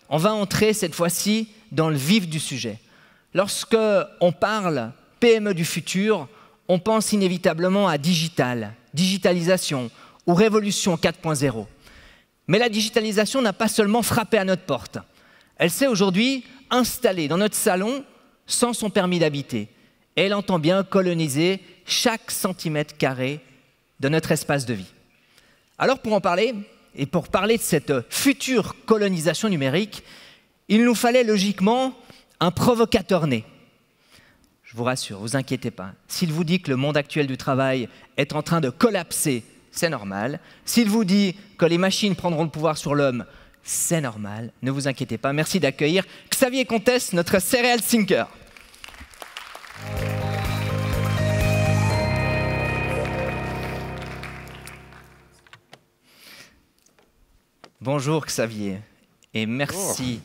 on va entrer cette fois-ci dans le vif du sujet. Lorsque on parle PME du futur, on pense inévitablement à digital, digitalisation ou révolution 4.0. Mais la digitalisation n'a pas seulement frappé à notre porte. Elle s'est aujourd'hui installée dans notre salon sans son permis d'habiter. Et elle entend bien coloniser chaque centimètre carré de notre espace de vie. Alors pour en parler, et pour parler de cette future colonisation numérique, il nous fallait logiquement un provocateur né. Je vous rassure, vous inquiétez pas. S'il vous dit que le monde actuel du travail est en train de collapser, c'est normal. S'il vous dit que les machines prendront le pouvoir sur l'homme, c'est normal. Ne vous inquiétez pas. Merci d'accueillir Xavier Comtesse, notre serial thinker. Bonjour Xavier, et merci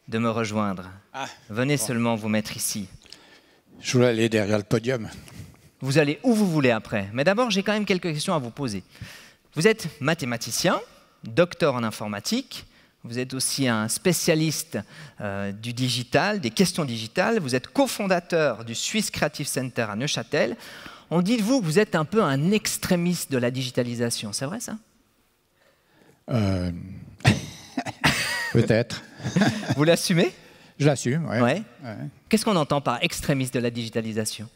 de me rejoindre. Venez seulement vous mettre ici. Je voulais aller derrière le podium. Vous allez où vous voulez après, mais d'abord j'ai quand même quelques questions à vous poser. Vous êtes mathématicien, docteur en informatique, vous êtes aussi un spécialiste du digital, des questions digitales, vous êtes cofondateur du Swiss Creative Center à Neuchâtel. On dit de vous que vous êtes un peu un extrémiste de la digitalisation, c'est vrai ça? Peut-être. Vous l'assumez? Je l'assume, oui. Ouais. Ouais. Qu'est-ce qu'on entend par extrémiste de la digitalisation?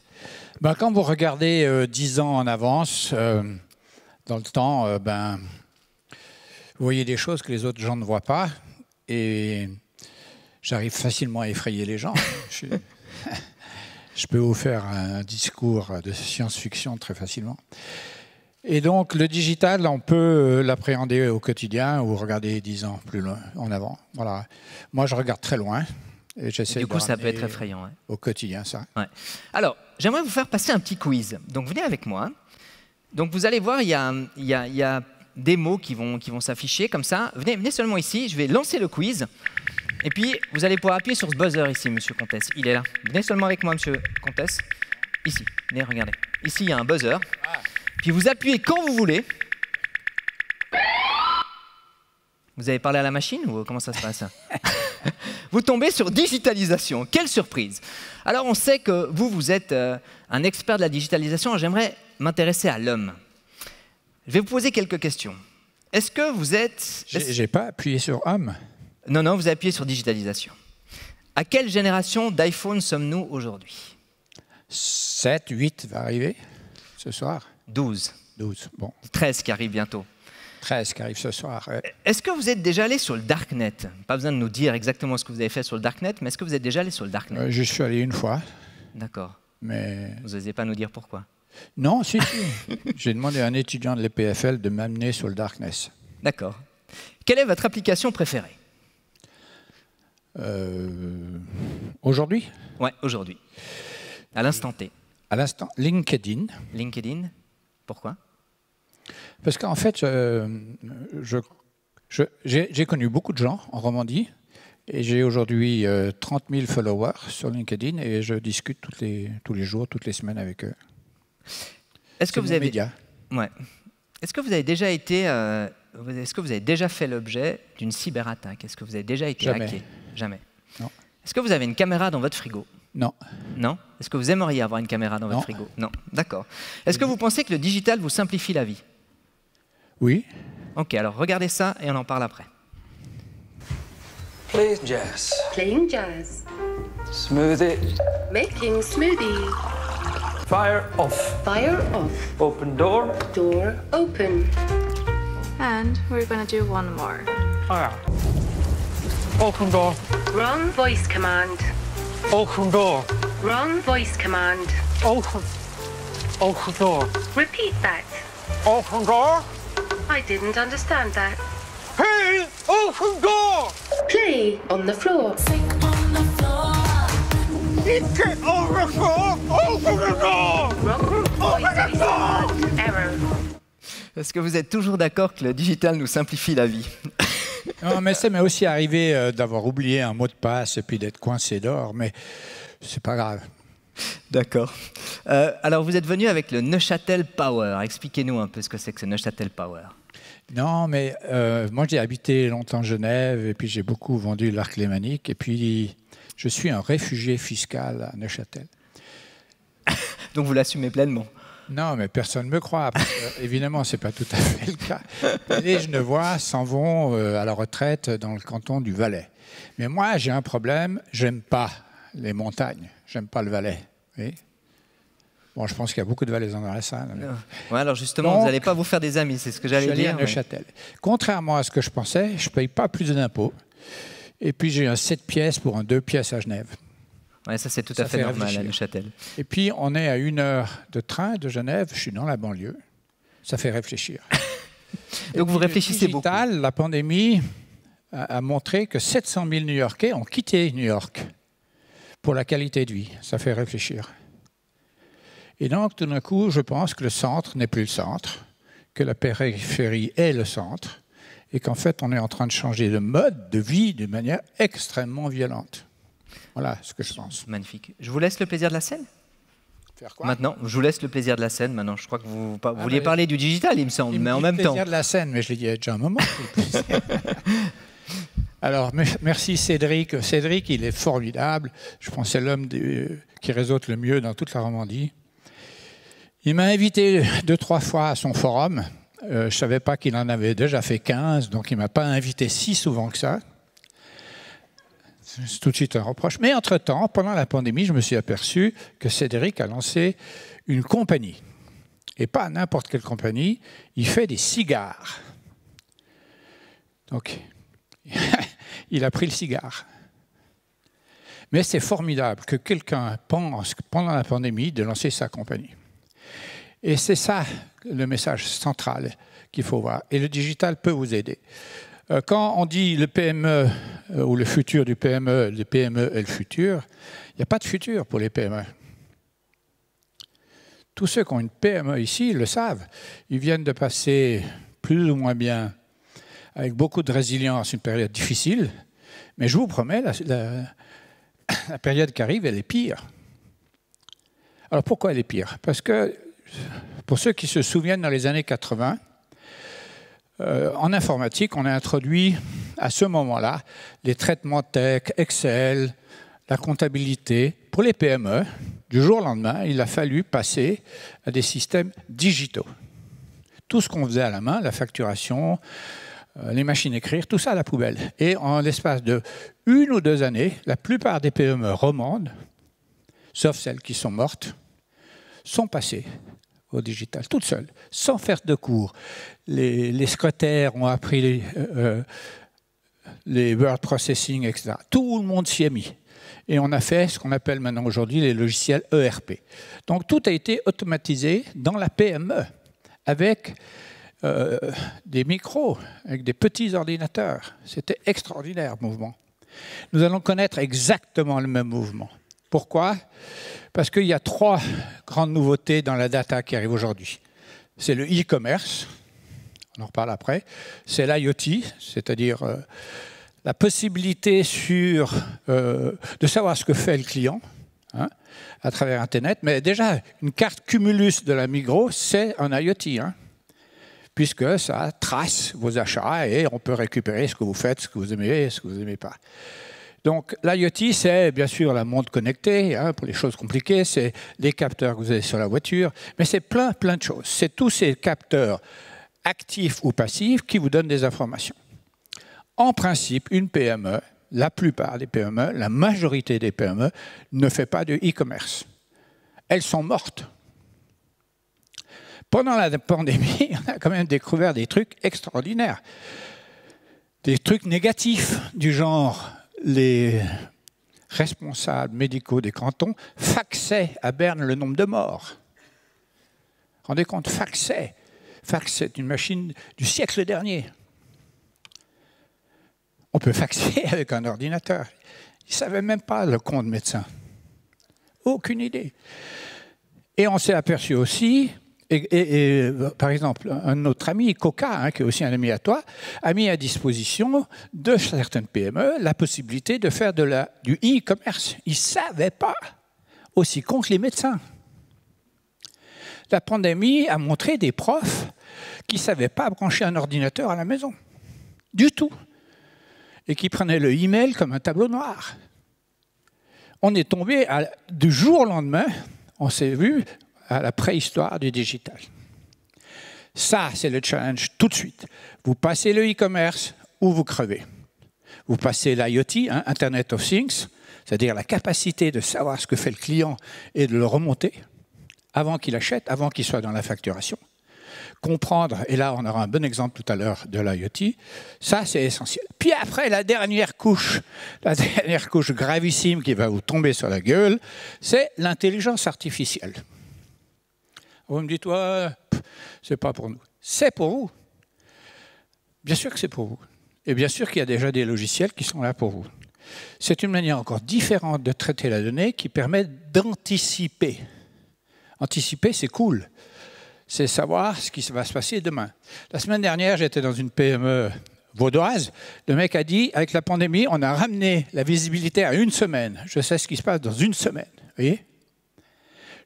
Ben, quand vous regardez 10 ans en avance, dans le temps, vous voyez des choses que les autres gens ne voient pas. Et j'arrive facilement à effrayer les gens. Je peux vous faire un discours de science-fiction très facilement. Et donc, le digital, on peut l'appréhender au quotidien ou regarder 10 ans plus loin, en avant. Voilà. Moi, je regarde très loin et j'essaie de du coup, ça peut être effrayant. Ouais. Au quotidien, ça. Ouais. Alors, j'aimerais vous faire passer un petit quiz. Donc, venez avec moi. Donc, vous allez voir, il y a des mots qui vont s'afficher comme ça. Venez seulement ici. Je vais lancer le quiz. Et puis, vous allez pouvoir appuyer sur ce buzzer ici, Monsieur Comtesse. Il est là. Venez seulement avec moi, Monsieur Comtesse. Ici. Venez, regardez. Ici, il y a un buzzer. Puis vous appuyez quand vous voulez. Vous avez parlé à la machine ou comment ça se passe? Vous tombez sur digitalisation. Quelle surprise! Alors on sait que vous êtes un expert de la digitalisation. J'aimerais m'intéresser à l'homme. Je vais vous poser quelques questions. Est-ce que vous êtes... J'ai pas appuyé sur homme. Non, vous avez appuyé sur digitalisation. À quelle génération d'iPhone sommes-nous aujourd'hui? 7, 8 va arriver ce soir. 12. 12, bon. 13 qui arrive bientôt. 13 qui arrive ce soir. Ouais. Est-ce que vous êtes déjà allé sur le Darknet? Pas besoin de nous dire exactement ce que vous avez fait sur le Darknet, mais est-ce que vous êtes déjà allé sur le Darknet? Je suis allé une fois. D'accord. Mais... Vous n'osez pas nous dire pourquoi? Non, si. J'ai demandé à un étudiant de l'EPFL de m'amener sur le Darknet. D'accord. Quelle est votre application préférée? Aujourd'hui? Ouais, aujourd'hui. À l'instant T. À l'instant, LinkedIn. LinkedIn? Pourquoi? Parce qu'en fait, j'ai connu beaucoup de gens en Romandie et j'ai aujourd'hui 30 000 followers sur LinkedIn et je discute tous les jours, toutes les semaines avec eux. Est-ce que vous avez... média. Ouais. Est-ce que vous avez déjà été... Est-ce que vous avez déjà fait l'objet d'une cyberattaque? Est-ce que vous avez déjà été hacké? Jamais. Non. Est-ce que vous avez une caméra dans votre frigo? Non. Non? Est-ce que vous aimeriez avoir une caméra dans votre frigo? Non. D'accord. Est-ce que vous pensez que le digital vous simplifie la vie? Oui. Ok, alors regardez ça et on en parle après. Play jazz. Playing jazz. Smoothie. Making smoothie. Fire off. Fire off. Open door. Door open. And we're gonna do one more. Fire. Open door. Wrong voice command. Open door. Wrong voice command. Open. Open door. Repeat that. Open door. I didn't understand that. Hey, open door. Play on the floor. Get over the floor. Open the door. Wrong voice command. Error. Est-ce que vous êtes toujours d'accord que le digital nous simplifie la vie? Non, mais ça m'est aussi arrivé d'avoir oublié un mot de passe et puis d'être coincé dehors, mais c'est pas grave. D'accord. Alors, vous êtes venu avec le Neuchâtel Power. Expliquez-nous un peu ce que c'est que ce Neuchâtel Power. Non, mais moi j'ai habité longtemps Genève et puis j'ai beaucoup vendu l'art lémanique et puis je suis un réfugié fiscal à Neuchâtel. Donc vous l'assumez pleinement. Non, mais personne ne me croit. Parce que, évidemment, ce n'est pas tout à fait le cas. Les Genevois s'en vont à la retraite dans le canton du Valais. Mais moi, j'ai un problème, j'aime pas les montagnes, j'aime pas le Valais. Oui. Bon, je pense qu'il y a beaucoup de Valaisans dans la salle. Mais... Ouais, alors justement, donc, vous n'allez pas vous faire des amis, c'est ce que j'allais dire. Je suis allé à Neuchâtel. Contrairement à ce que je pensais, je ne paye pas plus d'impôts. Et puis j'ai un 7 pièces pour un 2 pièces à Genève. Ouais, ça c'est tout à fait normal à Neuchâtel. Et puis on est à 1 heure de train de Genève, je suis dans la banlieue. Ça fait réfléchir. Donc vous réfléchissez beaucoup. La pandémie a montré que 700 000 New-Yorkais ont quitté New York pour la qualité de vie. Ça fait réfléchir. Et donc, tout d'un coup, je pense que le centre n'est plus le centre, que la périphérie est le centre, et qu'en fait, on est en train de changer de mode de vie d'une manière extrêmement violente. Voilà ce que je pense. Magnifique. Je vous laisse le plaisir de la scène. Faire quoi ? Maintenant, je vous laisse le plaisir de la scène. Maintenant, je crois que vous vouliez parler du digital, il me semble, mais en même temps. Le plaisir de la scène, mais je l'ai dit il y a déjà un moment. Alors, merci Cédric. Cédric, il est formidable. Je pense que c'est l'homme qui réseaute le mieux dans toute la Romandie. Il m'a invité 2-3 fois à son forum. Je ne savais pas qu'il en avait déjà fait 15, donc il ne m'a pas invité si souvent que ça. C'est tout de suite un reproche. Mais entre-temps, pendant la pandémie, je me suis aperçu que Cédric a lancé une compagnie. Et pas n'importe quelle compagnie, il fait des cigares. Donc, il a pris le cigare. Mais c'est formidable que quelqu'un pense, pendant la pandémie, de lancer sa compagnie. Et c'est ça le message central qu'il faut voir. Et le digital peut vous aider. Quand on dit le PME ou le futur du PME, le PME est le futur, il n'y a pas de futur pour les PME. Tous ceux qui ont une PME ici le savent. Ils viennent de passer plus ou moins bien, avec beaucoup de résilience, une période difficile. Mais je vous promets, la période qui arrive, elle est pire. Alors pourquoi elle est pire ? Parce que, pour ceux qui se souviennent, dans les années 80, en informatique, on a introduit à ce moment-là les traitements tech, Excel, la comptabilité. Pour les PME, du jour au lendemain, il a fallu passer à des systèmes digitaux. Tout ce qu'on faisait à la main, la facturation, les machines à écrire, tout ça à la poubelle. Et en l'espace de 1 ou 2 années, la plupart des PME romandes, sauf celles qui sont mortes, sont passées au digital, toutes seules, sans faire de cours. Les secrétaires ont appris les word processing, etc. Tout le monde s'y est mis. Et on a fait ce qu'on appelle maintenant aujourd'hui les logiciels ERP. Donc tout a été automatisé dans la PME, avec des micros, avec des petits ordinateurs. C'était extraordinaire, le mouvement. Nous allons connaître exactement le même mouvement. Pourquoi ? Parce qu'il y a 3 grandes nouveautés dans la data qui arrivent aujourd'hui. C'est le e-commerce, on en reparle après. C'est l'IoT, c'est-à-dire la possibilité de savoir ce que fait le client à travers Internet. Mais déjà, une carte Cumulus de la Migros, c'est un IoT, puisque ça trace vos achats et on peut récupérer ce que vous faites, ce que vous aimez et ce que vous n'aimez pas. Donc l'IoT, c'est bien sûr la montre connectée, pour les choses compliquées, c'est les capteurs que vous avez sur la voiture, mais c'est plein de choses. C'est tous ces capteurs actifs ou passifs qui vous donnent des informations. En principe, une PME, la plupart des PME, la majorité des PME, ne fait pas de e-commerce. Elles sont mortes. Pendant la pandémie, on a quand même découvert des trucs extraordinaires. Des trucs négatifs du genre... Les responsables médicaux des cantons faxaient à Berne le nombre de morts. Rendez compte, faxaient. Fax, c'est une machine du siècle dernier. On peut faxer avec un ordinateur. Ils ne savaient même pas le compte médecin. Aucune idée. Et on s'est aperçu aussi... Et, par exemple, un autre ami, Coca, qui est aussi un ami à toi, a mis à disposition de certaines PME la possibilité de faire du e-commerce. Ils ne savaient pas, aussi con que les médecins. La pandémie a montré des profs qui ne savait pas brancher un ordinateur à la maison. Du tout. Et qui prenait le email comme un tableau noir. On est tombé du jour au lendemain, on s'est vu à la préhistoire du digital. Ça, c'est le challenge tout de suite. Vous passez le e-commerce ou vous crevez. Vous passez l'IoT, hein, Internet of Things, c'est-à-dire la capacité de savoir ce que fait le client et de le remonter avant qu'il achète, avant qu'il soit dans la facturation. Comprendre, et là on aura un bon exemple tout à l'heure de l'IoT, ça c'est essentiel. Puis après, la dernière couche gravissime qui va vous tomber sur la gueule, c'est l'intelligence artificielle. Vous me dites, ouais, c'est pas pour nous. C'est pour vous. Bien sûr que c'est pour vous. Et bien sûr qu'il y a déjà des logiciels qui sont là pour vous. C'est une manière encore différente de traiter la donnée qui permet d'anticiper. Anticiper, c'est cool. C'est savoir ce qui va se passer demain. La semaine dernière, j'étais dans une PME vaudoise. Le mec a dit, avec la pandémie, on a ramené la visibilité à 1 semaine. Je sais ce qui se passe dans 1 semaine. Vous voyez ?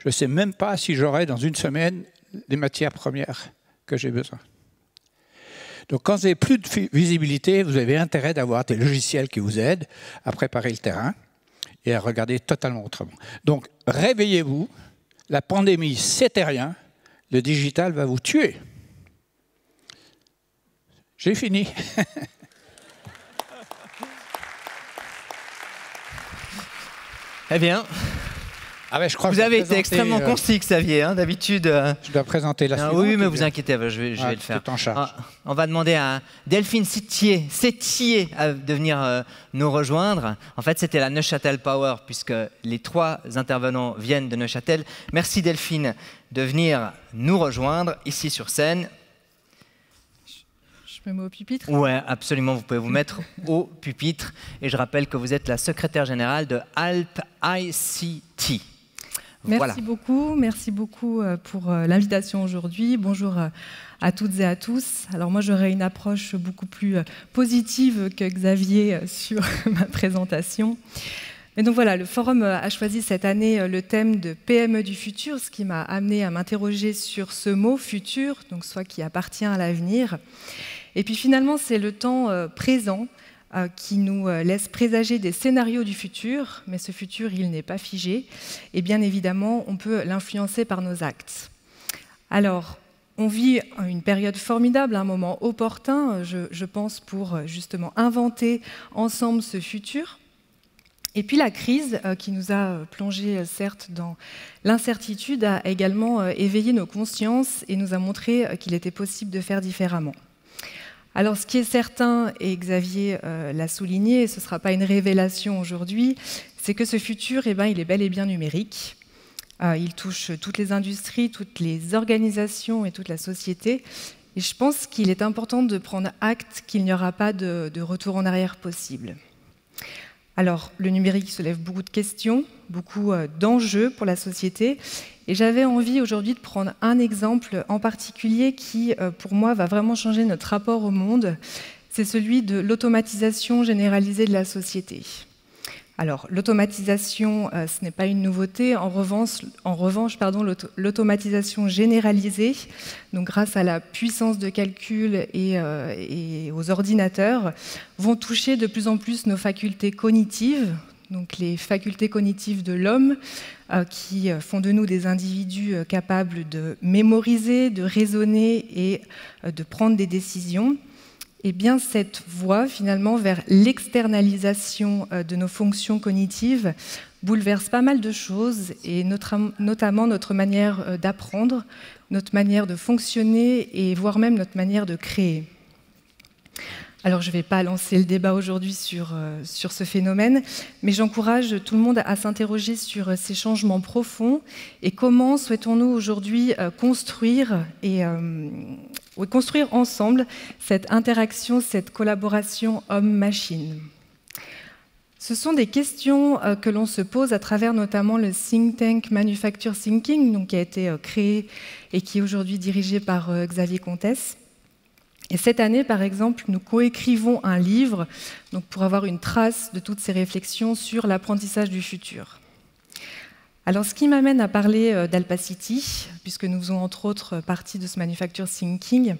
Je ne sais même pas si j'aurai dans 1 semaine les matières premières que j'ai besoin. Donc quand vous n'avez plus de visibilité, vous avez intérêt d'avoir des logiciels qui vous aident à préparer le terrain et à regarder totalement autrement. Donc réveillez-vous, la pandémie, c'était rien. Le digital va vous tuer. J'ai fini. Eh bien, je crois vous avez été extrêmement concis, Xavier. Hein, d'habitude. Je dois présenter la suivante. Oui, mais vous inquiétez pas, je vais le faire. En charge. On va demander à Delphine Sétier de venir nous rejoindre. En fait, c'était la Neuchâtel Power, puisque les 3 intervenants viennent de Neuchâtel. Merci Delphine de venir nous rejoindre ici sur scène. Je me mets au pupitre ? Oui, absolument, vous pouvez vous mettre au pupitre. Et je rappelle que vous êtes la secrétaire générale de Alp ICT. Merci beaucoup pour l'invitation aujourd'hui. Bonjour à toutes et à tous. Alors moi, j'aurai une approche beaucoup plus positive que Xavier sur ma présentation. Mais donc voilà, le forum a choisi cette année le thème de PME du futur, ce qui m'a amené à m'interroger sur ce mot futur, donc soit qui appartient à l'avenir. Et puis finalement, c'est le temps présent qui nous laisse présager des scénarios du futur, mais ce futur, il n'est pas figé. Et bien évidemment, on peut l'influencer par nos actes. Alors, on vit une période formidable, un moment opportun, je pense, pour justement inventer ensemble ce futur. Et puis la crise qui nous a plongé, certes, dans l'incertitude, a également éveillé nos consciences et nous a montré qu'il était possible de faire différemment. Alors, ce qui est certain, et Xavier l'a souligné, et ce ne sera pas une révélation aujourd'hui, c'est que ce futur, il est bel et bien numérique. Il touche toutes les industries, toutes les organisations et toute la société. Et je pense qu'il est important de prendre acte qu'il n'y aura pas de retour en arrière possible. Alors, le numérique soulève beaucoup de questions, beaucoup d'enjeux pour la société. Et j'avais envie aujourd'hui de prendre un exemple en particulier qui, pour moi, va vraiment changer notre rapport au monde. C'est celui de l'automatisation généralisée de la société. Alors, l'automatisation, ce n'est pas une nouveauté. En revanche, l'automatisation généralisée, donc grâce à la puissance de calcul et aux ordinateurs, vont toucher de plus en plus nos facultés cognitives, donc les facultés cognitives de l'homme, qui font de nous des individus capables de mémoriser, de raisonner et de prendre des décisions. Et bien cette voie, finalement, vers l'externalisation de nos fonctions cognitives bouleverse pas mal de choses, et notamment notre manière d'apprendre, notre manière de fonctionner et voire même notre manière de créer. Alors, je ne vais pas lancer le débat aujourd'hui sur ce phénomène, mais j'encourage tout le monde à s'interroger sur ces changements profonds et comment souhaitons-nous aujourd'hui construire ensemble cette interaction, cette collaboration homme-machine. Ce sont des questions que l'on se pose à travers notamment le think tank Manufacture Thinking, donc, qui a été créé et qui est aujourd'hui dirigé par Xavier Comtesse. Et cette année, par exemple, nous coécrivons un livre donc pour avoir une trace de toutes ces réflexions sur l'apprentissage du futur. Alors, ce qui m'amène à parler d'Alpacity, puisque nous faisons entre autres partie de ce Manufacture Thinking,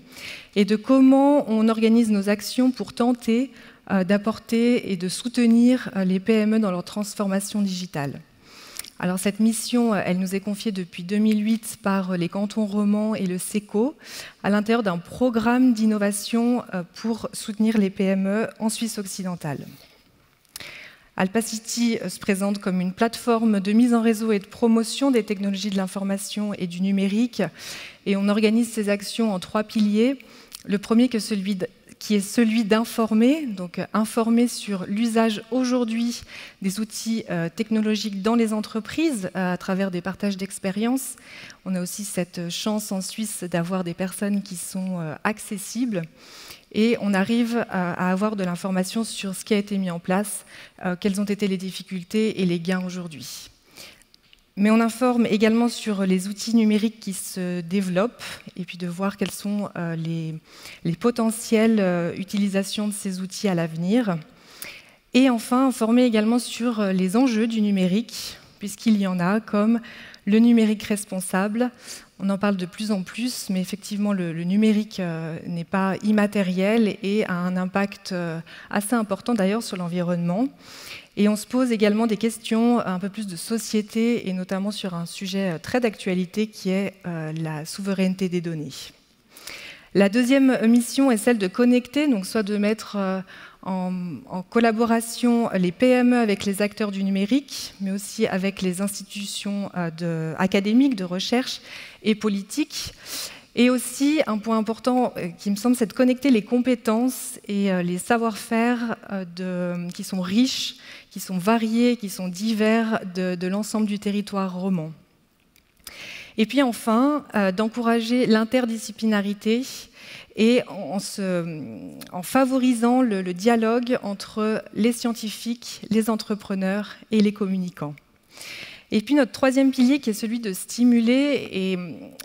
et de comment on organise nos actions pour tenter d'apporter et de soutenir les PME dans leur transformation digitale. Alors, cette mission, elle nous est confiée depuis 2008 par les cantons romans et le SECO, à l'intérieur d'un programme d'innovation pour soutenir les PME en Suisse occidentale. Alpacity se présente comme une plateforme de mise en réseau et de promotion des technologies de l'information et du numérique. Et on organise ces actions en 3 piliers. Le premier qui est celui d'informer, donc informer sur l'usage aujourd'hui des outils technologiques dans les entreprises à travers des partages d'expériences. On a aussi cette chance en Suisse d'avoir des personnes qui sont accessibles. Et on arrive à avoir de l'information sur ce qui a été mis en place, quelles ont été les difficultés et les gains aujourd'hui. Mais on informe également sur les outils numériques qui se développent et puis de voir quelles sont les potentielles utilisations de ces outils à l'avenir. Et enfin, informer également sur les enjeux du numérique, puisqu'il y en a, comme le numérique responsable. On en parle de plus en plus, mais effectivement, le numérique n'est pas immatériel et a un impact assez important d'ailleurs sur l'environnement. Et on se pose également des questions un peu plus de société, et notamment sur un sujet très d'actualité qui est la souveraineté des données. La deuxième mission est celle de connecter, donc soit de mettre en collaboration les PME avec les acteurs du numérique, mais aussi avec les institutions académiques, de recherche et politiques. Et aussi, un point important qui me semble, c'est de connecter les compétences et les savoir-faire qui sont riches, qui sont variés, qui sont divers de l'ensemble du territoire roman. Et puis enfin, d'encourager l'interdisciplinarité et en favorisant le dialogue entre les scientifiques, les entrepreneurs et les communicants. Et puis notre troisième pilier qui est celui de stimuler, et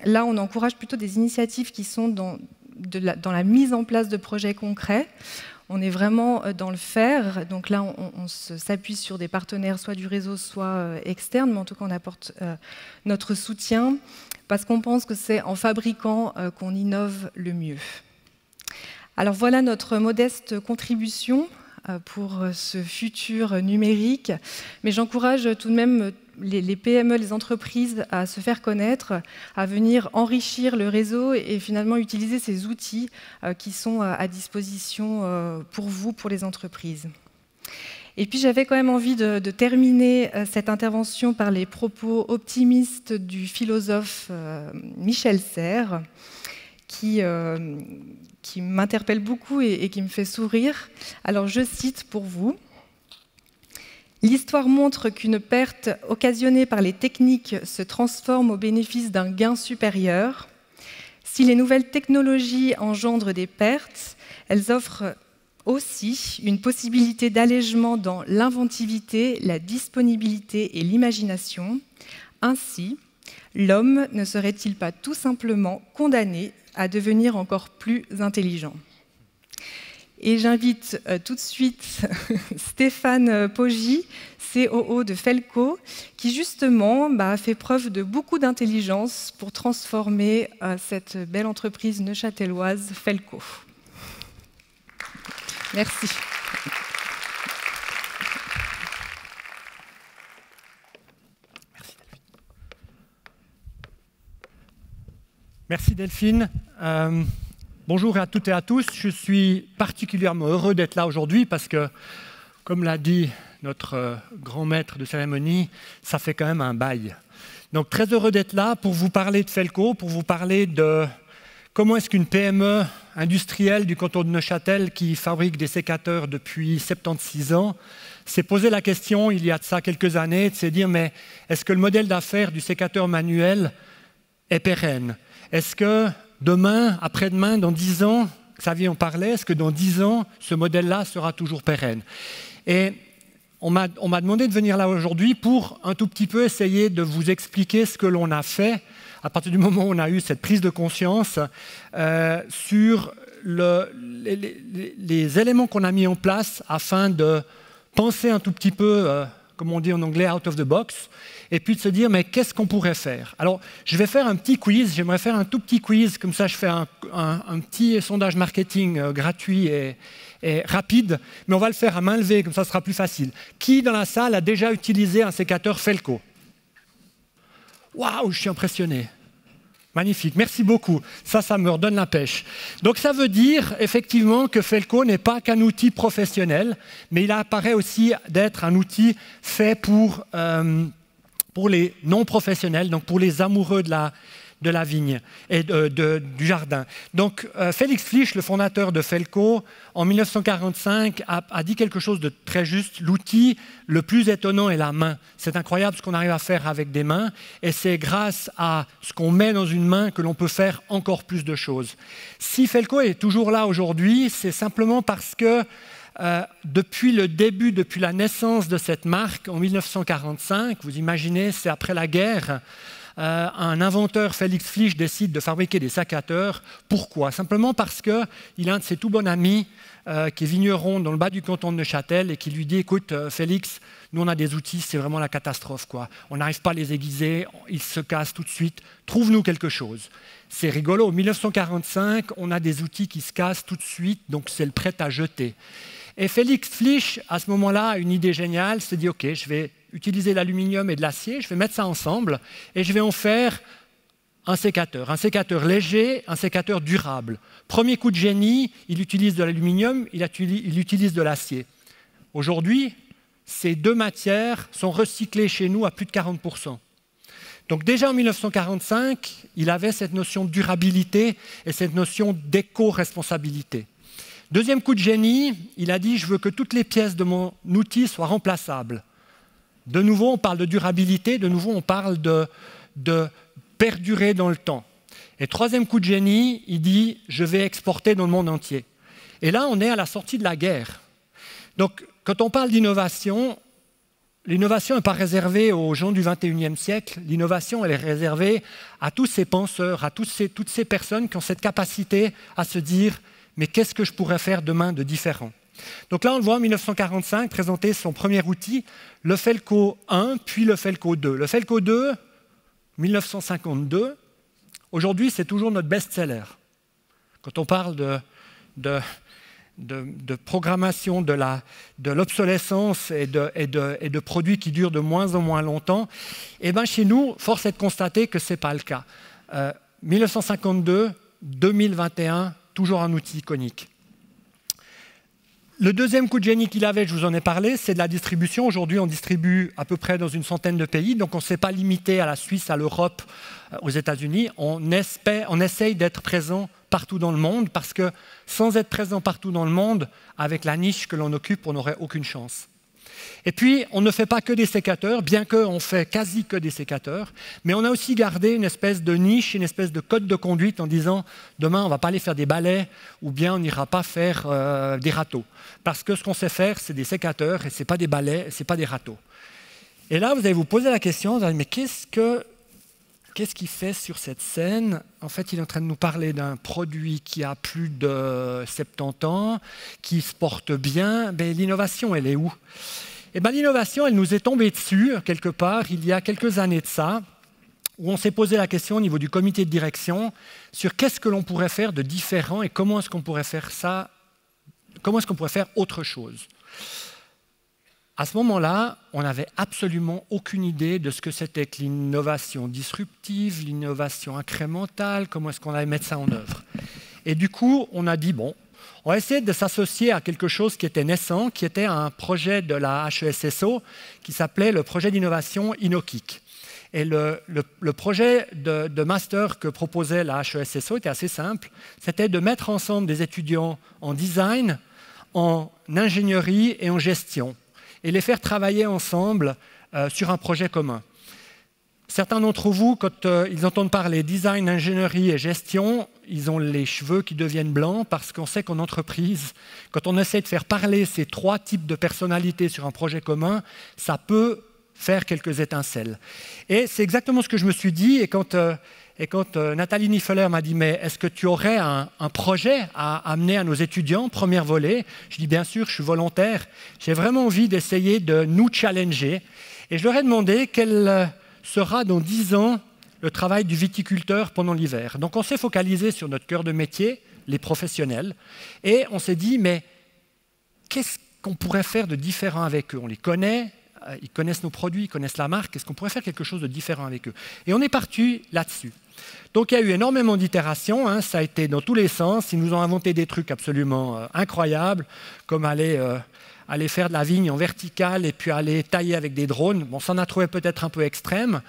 là on encourage plutôt des initiatives qui sont dans la mise en place de projets concrets. On est vraiment dans le faire, donc là on s'appuie sur des partenaires soit du réseau, soit externes, mais en tout cas on apporte notre soutien parce qu'on pense que c'est en fabriquant qu'on innove le mieux. Alors voilà notre modeste contribution pour ce futur numérique, mais j'encourage tout de même les PME, les entreprises à se faire connaître, à venir enrichir le réseau et finalement utiliser ces outils qui sont à disposition pour vous, pour les entreprises. Et puis j'avais quand même envie de terminer cette intervention par les propos optimistes du philosophe Michel Serres, qui m'interpelle beaucoup et qui me fait sourire. Alors je cite pour vous. L'histoire montre qu'une perte occasionnée par les techniques se transforme au bénéfice d'un gain supérieur. Si les nouvelles technologies engendrent des pertes, elles offrent aussi une possibilité d'allègement dans l'inventivité, la disponibilité et l'imagination. Ainsi, l'homme ne serait-il pas tout simplement condamné à devenir encore plus intelligent ? Et j'invite tout de suite Stéphane Poggi, COO de Felco, qui justement a fait preuve de beaucoup d'intelligence pour transformer cette belle entreprise neuchâteloise Felco. Merci. Merci Delphine. Bonjour à toutes et à tous. Je suis particulièrement heureux d'être là aujourd'hui parce que, comme l'a dit notre grand maître de cérémonie, ça fait quand même un bail. Donc très heureux d'être là pour vous parler de Felco, pour vous parler de comment est-ce qu'une PME industrielle du canton de Neuchâtel qui fabrique des sécateurs depuis 76 ans s'est posé la question, il y a de ça quelques années, de se dire mais est-ce que le modèle d'affaires du sécateur manuel est pérenne ? Est-ce que demain, après-demain, dans 10 ans, Xavier en parlait, est-ce que dans 10 ans, ce modèle-là sera toujours pérenne ? Et on m'a demandé de venir là aujourd'hui pour un tout petit peu essayer de vous expliquer ce que l'on a fait à partir du moment où on a eu cette prise de conscience sur les éléments qu'on a mis en place afin de penser un tout petit peu comme on dit en anglais, out of the box, et puis de se dire, mais qu'est-ce qu'on pourrait faire? Alors, je vais faire un petit quiz, j'aimerais faire un tout petit quiz, comme ça je fais un petit sondage marketing gratuit et rapide, mais on va le faire à main levée, comme ça ce sera plus facile. Qui dans la salle a déjà utilisé un sécateur Felco? Waouh, je suis impressionné. Magnifique, merci beaucoup. Ça me redonne la pêche. Donc ça veut dire effectivement que Felco n'est pas qu'un outil professionnel, mais il apparaît aussi d'être un outil fait pour les non-professionnels, donc pour les amoureux de la vigne et du jardin. Donc Félix Flich, le fondateur de Felco, en 1945 a dit quelque chose de très juste. L'outil le plus étonnant est la main. C'est incroyable ce qu'on arrive à faire avec des mains et c'est grâce à ce qu'on met dans une main que l'on peut faire encore plus de choses. Si Felco est toujours là aujourd'hui, c'est simplement parce que depuis le début, depuis la naissance de cette marque en 1945, vous imaginez, c'est après la guerre, un inventeur, Félix Flich, décide de fabriquer des sécateurs. Pourquoi? Simplement parce qu'il a un de ses tout bons amis qui est vigneron dans le bas du canton de Neuchâtel et qui lui dit, écoute Félix, nous on a des outils, c'est vraiment la catastrophe, quoi. On n'arrive pas à les aiguiser, ils se cassent tout de suite, trouve-nous quelque chose. C'est rigolo, en 1945, on a des outils qui se cassent tout de suite, donc c'est le prêt à jeter. Et Félix Flich, à ce moment-là, a une idée géniale, se dit, ok, je vais utiliser l'aluminium et de l'acier, je vais mettre ça ensemble et je vais en faire un sécateur léger, un sécateur durable. Premier coup de génie, il utilise de l'aluminium, il utilise de l'acier. Aujourd'hui, ces deux matières sont recyclées chez nous à plus de 40%. Donc déjà en 1945, il avait cette notion de durabilité et cette notion d'éco-responsabilité. Deuxième coup de génie, il a dit « je veux que toutes les pièces de mon outil soient remplaçables ». De nouveau, on parle de durabilité, de nouveau, on parle de perdurer dans le temps. Et troisième coup de génie, il dit « je vais exporter dans le monde entier ». Et là, on est à la sortie de la guerre. Donc, quand on parle d'innovation, l'innovation n'est pas réservée aux gens du XXIe siècle. L'innovation, elle est réservée à tous ces penseurs, à toutes ces personnes qui ont cette capacité à se dire « mais qu'est-ce que je pourrais faire demain de différent ?» Donc là, on le voit en 1945 présenter son premier outil, le Felco 1, puis le Felco 2. Le Felco 2, 1952, aujourd'hui, c'est toujours notre best-seller. Quand on parle de programmation de l'obsolescence et de produits qui durent de moins en moins longtemps, eh bien chez nous, force est de constater que ce n'est pas le cas. 1952, 2021, toujours un outil iconique. Le deuxième coup de génie qu'il avait, je vous en ai parlé, c'est de la distribution. Aujourd'hui, on distribue à peu près dans une centaine de pays, donc on ne s'est pas limité à la Suisse, à l'Europe, aux États-Unis. On essaye d'être présent partout dans le monde, parce que sans être présent partout dans le monde, avec la niche que l'on occupe, on n'aurait aucune chance. Et puis, on ne fait pas que des sécateurs, bien qu'on fait quasi que des sécateurs, mais on a aussi gardé une espèce de niche, une espèce de code de conduite en disant « demain, on ne va pas aller faire des balais ou bien on n'ira pas faire des râteaux. » Parce que ce qu'on sait faire, c'est des sécateurs et ce n'est pas des balais, ce n'est pas des râteaux. Et là, vous allez vous poser la question, vous allez dire, mais qu'est-ce qu'il fait sur cette scène? En fait, il est en train de nous parler d'un produit qui a plus de 70 ans, qui se porte bien. Mais l'innovation, elle est où? Eh bien, l'innovation, elle nous est tombée dessus, quelque part, il y a quelques années de ça, où on s'est posé la question au niveau du comité de direction sur qu'est-ce que l'on pourrait faire de différent et comment est-ce qu'on pourrait faire ça, comment est-ce qu'on pourrait faire autre chose. À ce moment-là, on n'avait absolument aucune idée de ce que c'était que l'innovation disruptive, l'innovation incrémentale, comment est-ce qu'on allait mettre ça en œuvre. Et du coup, on a dit, bon, on va essayer de s'associer à quelque chose qui était naissant, qui était un projet de la HESSO, qui s'appelait le projet d'innovation InnoKick. Et le projet de master que proposait la HESSO était assez simple, c'était de mettre ensemble des étudiants en design, en ingénierie et en gestion, et les faire travailler ensemble sur un projet commun. Certains d'entre vous, quand ils entendent parler design, ingénierie et gestion, ils ont les cheveux qui deviennent blancs parce qu'on sait qu'en entreprise, quand on essaie de faire parler ces trois types de personnalités sur un projet commun, ça peut faire quelques étincelles. Et c'est exactement ce que je me suis dit, et quand Et quand Nathalie Niffeler m'a dit « Mais est-ce que tu aurais un projet à amener à nos étudiants, première volée ?» Je dis « Bien sûr, je suis volontaire. J'ai vraiment envie d'essayer de nous challenger. » Et je leur ai demandé quel sera dans 10 ans le travail du viticulteur pendant l'hiver. Donc on s'est focalisé sur notre cœur de métier, les professionnels, et on s'est dit « Mais qu'est-ce qu'on pourrait faire de différent avec eux ? On les connaît, ils connaissent nos produits, ils connaissent la marque, est-ce qu'on pourrait faire quelque chose de différent avec eux ?» Et on est parti là-dessus. Donc il y a eu énormément d'itérations, hein, ça a été dans tous les sens, ils nous ont inventé des trucs absolument incroyables, comme aller faire de la vigne en verticale et puis aller tailler avec des drones. Bon, ça en a trouvé peut-être un peu extrême,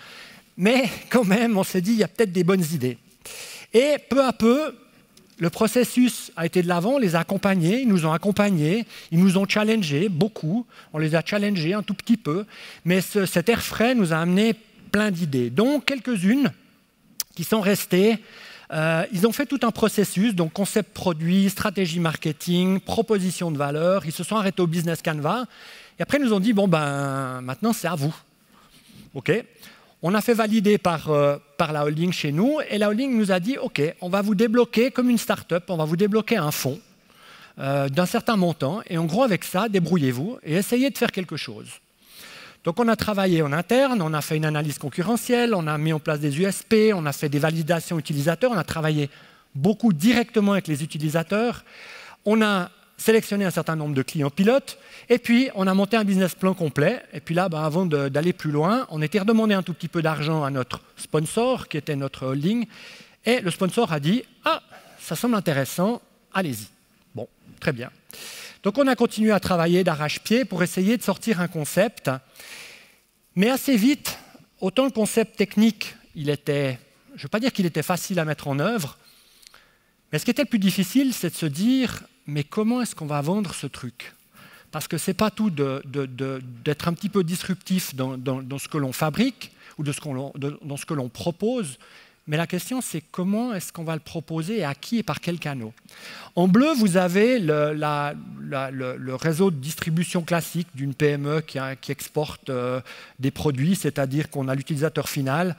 mais quand même, on s'est dit, il y a peut-être des bonnes idées. Et peu à peu, le processus a été de l'avant, on les a accompagnés, ils nous ont accompagnés, ils nous ont challengés beaucoup, on les a challengés un tout petit peu, mais cet air frais nous a amené plein d'idées, dont quelques-unes qui sont restées. Ils ont fait tout un processus, donc concept produit, stratégie marketing, proposition de valeur, ils se sont arrêtés au business canvas, et après ils nous ont dit, bon ben maintenant c'est à vous. OK. On a fait valider par la holding chez nous, et la holding nous a dit, OK, on va vous débloquer comme une start-up, on va vous débloquer un fonds d'un certain montant, et en gros avec ça, débrouillez-vous et essayez de faire quelque chose. Donc on a travaillé en interne, on a fait une analyse concurrentielle, on a mis en place des USP, on a fait des validations utilisateurs, on a travaillé beaucoup directement avec les utilisateurs, on a sélectionné un certain nombre de clients pilotes, et puis on a monté un business plan complet. Et puis là, avant d'aller plus loin, on était redemandé un tout petit peu d'argent à notre sponsor, qui était notre holding, et le sponsor a dit « Ah, ça semble intéressant, allez-y ». Bon, très bien. Donc on a continué à travailler d'arrache-pied pour essayer de sortir un concept, mais assez vite, autant le concept technique, je ne veux pas dire qu'il était facile à mettre en œuvre, mais ce qui était le plus difficile, c'est de se dire « Mais comment est-ce qu'on va vendre ce truc ?» Parce que ce n'est pas tout d'être un petit peu disruptif dans ce que l'on fabrique ou dans ce que l'on propose, mais la question c'est comment est-ce qu'on va le proposer et à qui et par quel canal. En bleu, vous avez le réseau de distribution classique d'une PME qui exporte des produits, c'est-à-dire qu'on a l'utilisateur final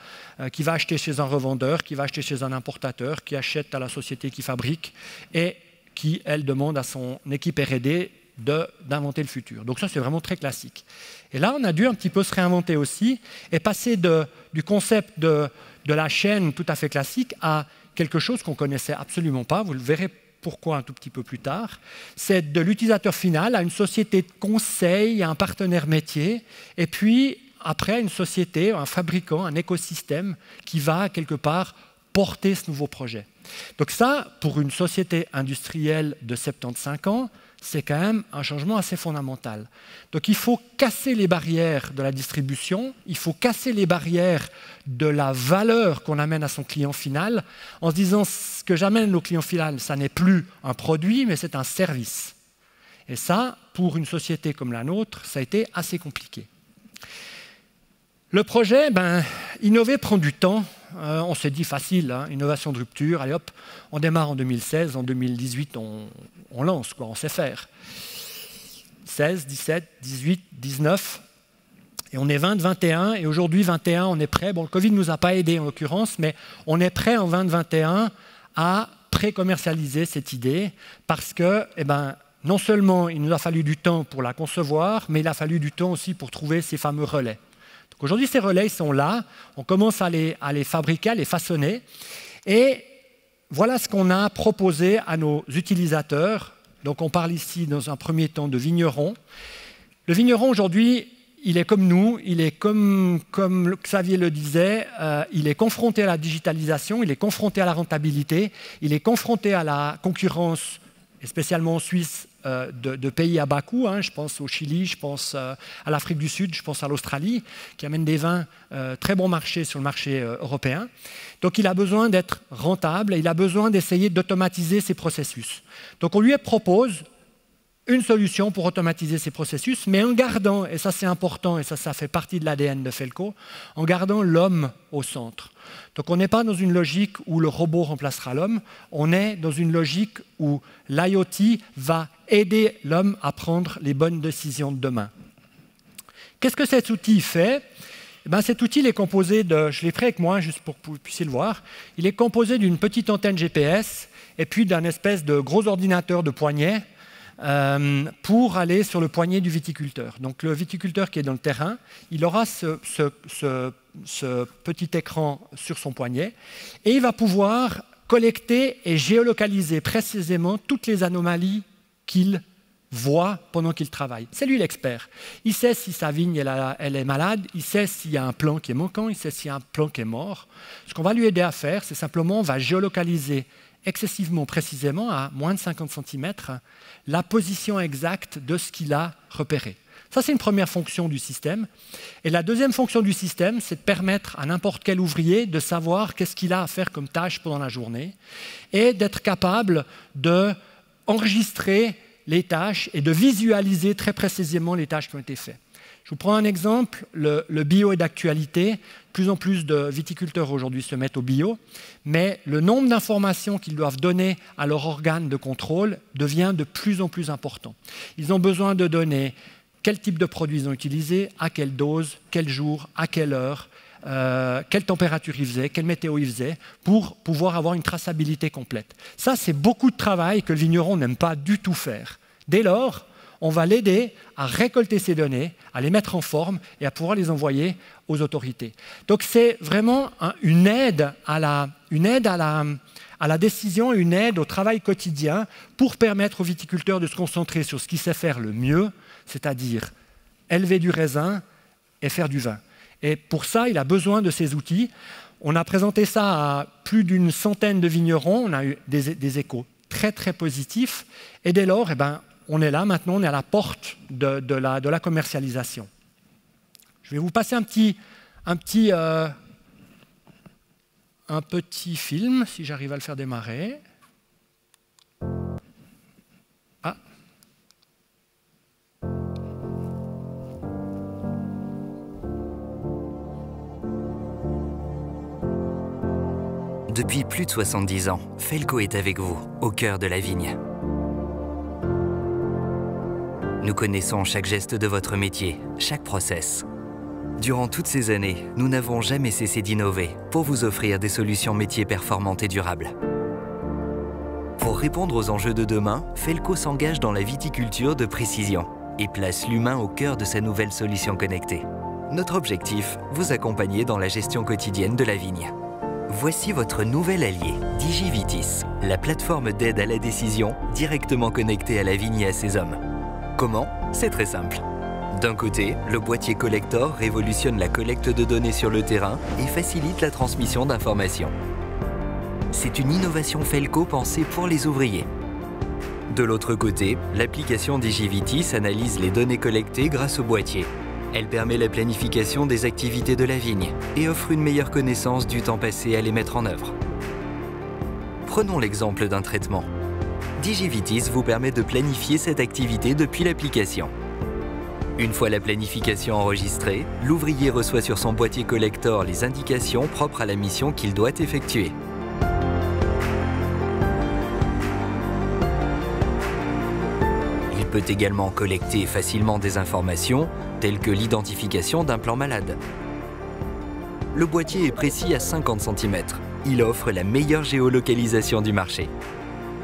qui va acheter chez un revendeur, qui va acheter chez un importateur, qui achète à la société qui fabrique et qui, elle, demande à son équipe R&D d'inventer le futur. Donc ça, c'est vraiment très classique. Et là, on a dû un petit peu se réinventer aussi et passer du concept de la chaîne tout à fait classique à quelque chose qu'on ne connaissait absolument pas. Vous le verrez pourquoi un tout petit peu plus tard. C'est de l'utilisateur final à une société de conseil, à un partenaire métier, et puis après une société, un fabricant, un écosystème qui va quelque part porter ce nouveau projet. Donc ça, pour une société industrielle de 75 ans, c'est quand même un changement assez fondamental. Donc il faut casser les barrières de la distribution, il faut casser les barrières de la valeur qu'on amène à son client final, en se disant ce que j'amène au client final, ça n'est plus un produit, mais c'est un service. Et ça, pour une société comme la nôtre, ça a été assez compliqué. Le projet, innover prend du temps. On s'est dit facile, hein, innovation de rupture, allez hop, on démarre en 2016, en 2018 on lance, quoi, on sait faire. 16, 17, 18, 19, et on est 20, 21, et aujourd'hui 21, on est prêt. Bon, le Covid ne nous a pas aidés en l'occurrence, mais on est prêt en 2021 à pré-commercialiser cette idée, parce que, non seulement il nous a fallu du temps pour la concevoir, mais il a fallu du temps aussi pour trouver ces fameux relais. Aujourd'hui, ces relais sont là, on commence à les fabriquer, à les façonner, et voilà ce qu'on a proposé à nos utilisateurs. Donc on parle ici dans un premier temps de vignerons. Le vigneron aujourd'hui, il est comme nous, il est comme Xavier le disait, il est confronté à la digitalisation, il est confronté à la rentabilité, il est confronté à la concurrence, et spécialement en Suisse, de pays à bas coût. Je pense au Chili, je pense à l'Afrique du Sud, je pense à l'Australie, qui amène des vins très bon marché sur le marché européen. Donc il a besoin d'être rentable et il a besoin d'essayer d'automatiser ses processus. Donc on lui propose une solution pour automatiser ces processus, mais en gardant, et ça c'est important, et ça fait partie de l'ADN de Felco, en gardant l'homme au centre. Donc on n'est pas dans une logique où le robot remplacera l'homme, on est dans une logique où l'IoT va aider l'homme à prendre les bonnes décisions de demain. Qu'est-ce que cet outil fait ? Eh ben, cet outil il est composé de, je l'ai pris avec moi juste pour que vous puissiez le voir, il est composé d'une petite antenne GPS et puis d'un espèce de gros ordinateur de poignet pour aller sur le poignet du viticulteur. Donc le viticulteur qui est dans le terrain, il aura ce petit écran sur son poignet et il va pouvoir collecter et géolocaliser précisément toutes les anomalies qu'il voit pendant qu'il travaille. C'est lui l'expert. Il sait si sa vigne elle est malade, il sait s'il y a un plant qui est manquant, il sait s'il y a un plant qui est mort. Ce qu'on va lui aider à faire, c'est simplement on va géolocaliser excessivement précisément, à moins de 50 cm, la position exacte de ce qu'il a repéré. Ça, c'est une première fonction du système. Et la deuxième fonction du système, c'est de permettre à n'importe quel ouvrier de savoir qu'est-ce qu'il a à faire comme tâche pendant la journée et d'être capable d'enregistrer les tâches et de visualiser très précisément les tâches qui ont été faites. Je vous prends un exemple, le bio est d'actualité. De plus en plus de viticulteurs aujourd'hui se mettent au bio, mais le nombre d'informations qu'ils doivent donner à leur organe de contrôle devient de plus en plus important. Ils ont besoin de donner quel type de produits ils ont utilisé, à quelle dose, quel jour, à quelle heure, quelle température il faisait, quelle météo il faisait, pour pouvoir avoir une traçabilité complète. Ça, c'est beaucoup de travail que le vigneron n'aime pas du tout faire. Dès lors, on va l'aider à récolter ces données, à les mettre en forme et à pouvoir les envoyer aux autorités. Donc c'est vraiment une aide à la décision, une aide au travail quotidien pour permettre aux viticulteurs de se concentrer sur ce qu'ils savent faire le mieux, c'est-à-dire élever du raisin et faire du vin. Et pour ça, il a besoin de ces outils. On a présenté ça à plus d'une centaine de vignerons, on a eu des échos très très positifs, et dès lors, on est là maintenant, on est à la porte de la commercialisation. Je vais vous passer un petit film, si j'arrive à le faire démarrer. Ah. Depuis plus de 70 ans, Felco est avec vous, au cœur de la vigne. Nous connaissons chaque geste de votre métier, chaque process. Durant toutes ces années, nous n'avons jamais cessé d'innover pour vous offrir des solutions métiers performantes et durables. Pour répondre aux enjeux de demain, Felco s'engage dans la viticulture de précision et place l'humain au cœur de sa nouvelle solution connectée. Notre objectif, vous accompagner dans la gestion quotidienne de la vigne. Voici votre nouvel allié, Digivitis, la plateforme d'aide à la décision directement connectée à la vigne et à ses hommes. Comment? C'est très simple. D'un côté, le boîtier collector révolutionne la collecte de données sur le terrain et facilite la transmission d'informations. C'est une innovation Felco pensée pour les ouvriers. De l'autre côté, l'application Digivitis analyse les données collectées grâce au boîtier. Elle permet la planification des activités de la vigne et offre une meilleure connaissance du temps passé à les mettre en œuvre. Prenons l'exemple d'un traitement. Digivitis vous permet de planifier cette activité depuis l'application. Une fois la planification enregistrée, l'ouvrier reçoit sur son boîtier collector les indications propres à la mission qu'il doit effectuer. Il peut également collecter facilement des informations, telles que l'identification d'un plant malade. Le boîtier est précis à 50 cm. Il offre la meilleure géolocalisation du marché.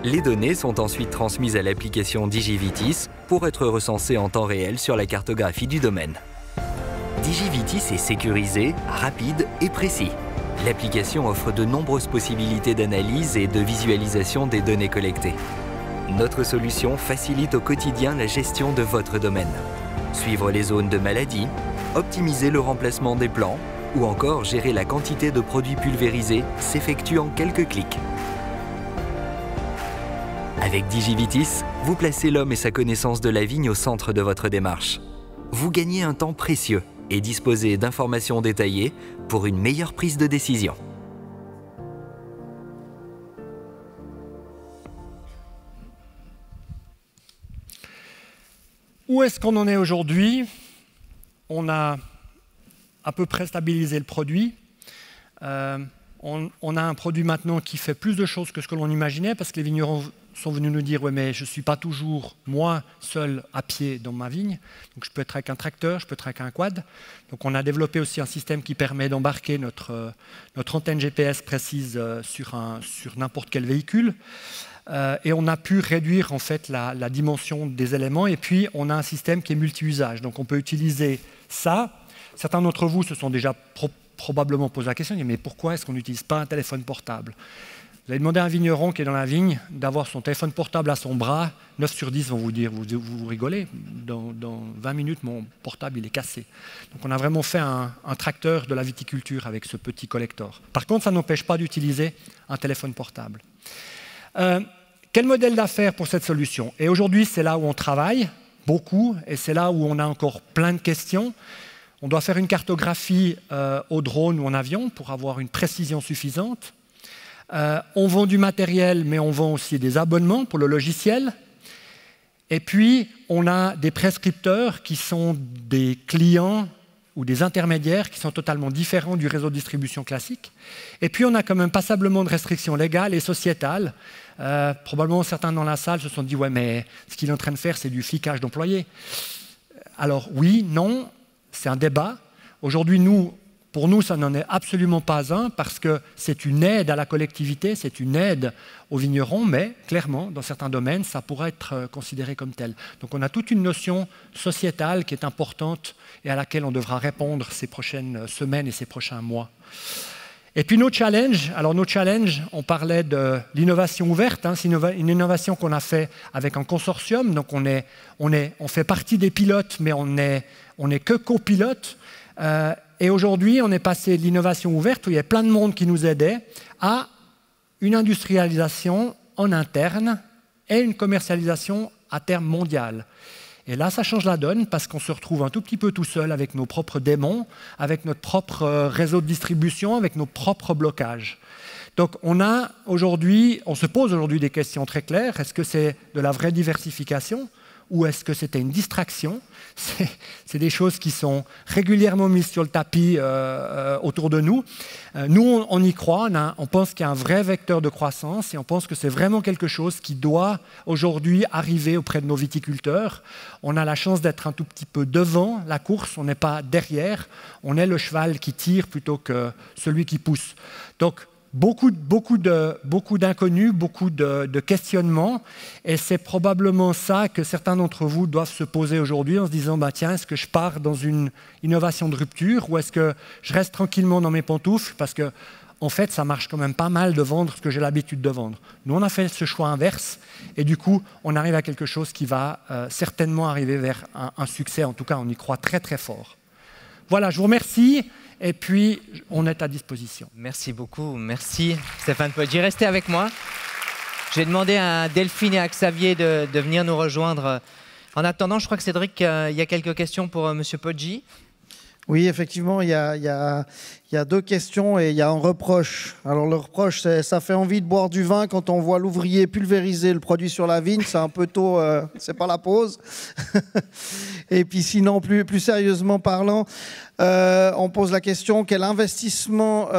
Les données sont ensuite transmises à l'application Digivitis pour être recensées en temps réel sur la cartographie du domaine. Digivitis est sécurisé, rapide et précis. L'application offre de nombreuses possibilités d'analyse et de visualisation des données collectées. Notre solution facilite au quotidien la gestion de votre domaine. Suivre les zones de maladie, optimiser le remplacement des plants ou encore gérer la quantité de produits pulvérisés s'effectue en quelques clics. Avec Digivitis, vous placez l'homme et sa connaissance de la vigne au centre de votre démarche. Vous gagnez un temps précieux et disposez d'informations détaillées pour une meilleure prise de décision. Où est-ce qu'on en est aujourd'hui? On a à peu près stabilisé le produit. On a un produit maintenant qui fait plus de choses que ce que l'on imaginait parce que les vignerons sont venus nous dire « Oui, mais je ne suis pas toujours, moi, seul à pied dans ma vigne. Donc, je peux être avec un tracteur, je peux être avec un quad. » Donc, on a développé aussi un système qui permet d'embarquer notre antenne GPS précise sur n'importe quel véhicule. Et on a pu réduire en fait la dimension des éléments. Et puis, on a un système qui est multi-usage. Donc, on peut utiliser ça. Certains d'entre vous se sont déjà probablement posé la question, mais pourquoi est-ce qu'on n'utilise pas un téléphone portable? Vous allez demander à un vigneron qui est dans la vigne d'avoir son téléphone portable à son bras, 9 sur 10 vont vous dire, vous rigolez, dans 20 minutes, mon portable il est cassé. Donc on a vraiment fait un tracteur de la viticulture avec ce petit collector. Par contre, ça n'empêche pas d'utiliser un téléphone portable. Quel modèle d'affaires pour cette solution? Et aujourd'hui, c'est là où on travaille beaucoup, et c'est là où on a encore plein de questions. On doit faire une cartographie au drone ou en avion pour avoir une précision suffisante. On vend du matériel, mais on vend aussi des abonnements pour le logiciel. Et puis, on a des prescripteurs qui sont des clients ou des intermédiaires qui sont totalement différents du réseau de distribution classique. Et puis, on a quand même passablement de restrictions légales et sociétales. Probablement, certains dans la salle se sont dit « Ouais, mais ce qu'il est en train de faire, c'est du flicage d'employés. » Alors, oui, non, c'est un débat. Aujourd'hui, pour nous, ça n'en est absolument pas un parce que c'est une aide à la collectivité, c'est une aide aux vignerons, mais clairement, dans certains domaines, ça pourrait être considéré comme tel. Donc on a toute une notion sociétale qui est importante et à laquelle on devra répondre ces prochaines semaines et ces prochains mois. Et puis nos challenges, on parlait de l'innovation ouverte, c'est une innovation qu'on a fait avec un consortium, donc on fait partie des pilotes, mais on n'est que copilote. Et aujourd'hui, on est passé de l'innovation ouverte, où il y a plein de monde qui nous aidait, à une industrialisation en interne et une commercialisation à terme mondiale. Et là, ça change la donne parce qu'on se retrouve un tout petit peu tout seul avec nos propres démons, avec notre propre réseau de distribution, avec nos propres blocages. Donc on se pose aujourd'hui des questions très claires. Est-ce que c'est de la vraie diversification ou est-ce que c'était une distraction? C'est des choses qui sont régulièrement mises sur le tapis autour de nous. Nous, on y croit, on pense qu'il y a un vrai vecteur de croissance et on pense que c'est vraiment quelque chose qui doit aujourd'hui arriver auprès de nos viticulteurs. On a la chance d'être un tout petit peu devant la course, on n'est pas derrière, on est le cheval qui tire plutôt que celui qui pousse. Donc, beaucoup d'inconnus, beaucoup de questionnements, et c'est probablement ça que certains d'entre vous doivent se poser aujourd'hui en se disant tiens, est-ce que je pars dans une innovation de rupture ou est-ce que je reste tranquillement dans mes pantoufles parce que en fait, ça marche quand même pas mal de vendre ce que j'ai l'habitude de vendre. Nous, on a fait ce choix inverse et du coup, on arrive à quelque chose qui va certainement arriver vers un succès. En tout cas, on y croit très très fort. Voilà, je vous remercie. Et puis, on est à disposition. Merci beaucoup. Merci Stéphane Poggi. Restez avec moi. Je vais demander à Delphine et à Xavier de venir nous rejoindre. En attendant, je crois que Cédric, il y a quelques questions pour M. Poggi. Oui, effectivement, il y a deux questions et il y a un reproche. Alors le reproche, ça fait envie de boire du vin quand on voit l'ouvrier pulvériser le produit sur la vigne. C'est un peu tôt, c'est pas la pause. Et puis sinon, plus sérieusement parlant, on pose la question, quel investissement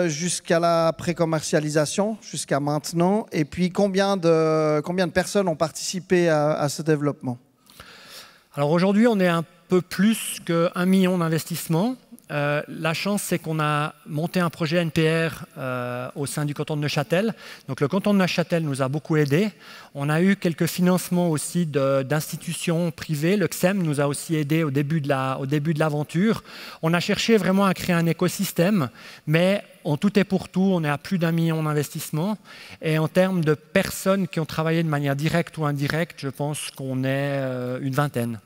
jusqu'à la pré-commercialisation, jusqu'à maintenant, et puis combien de personnes ont participé à ce développement? Alors aujourd'hui, on est un peu plus qu'1 million d'investissements. La chance, c'est qu'on a monté un projet NPR au sein du canton de Neuchâtel. Donc le canton de Neuchâtel nous a beaucoup aidés. On a eu quelques financements aussi d'institutions privées. Le XEM nous a aussi aidés au début de l'aventure. On a cherché vraiment à créer un écosystème, mais en tout et pour tout, on est à plus d'1 million d'investissements. Et en termes de personnes qui ont travaillé de manière directe ou indirecte, je pense qu'on est une vingtaine.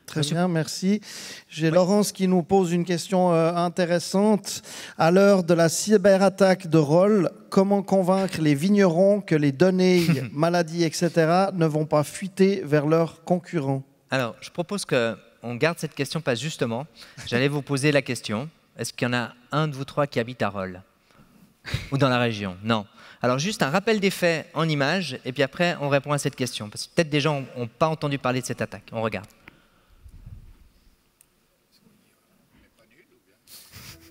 Très bien, merci. J'ai Laurence qui nous pose une question intéressante. À l'heure de la cyberattaque de Roll, comment convaincre les vignerons que les données, maladies, etc. ne vont pas fuiter vers leurs concurrents? Alors, je propose qu'on garde cette question parce justement, j'allais vous poser la question. Est-ce qu'il y en a un de vous trois qui habite à Roll ou dans la région? Non. Alors juste un rappel des faits en images et puis après on répond à cette question. Parce que peut-être des gens n'ont pas entendu parler de cette attaque. On regarde.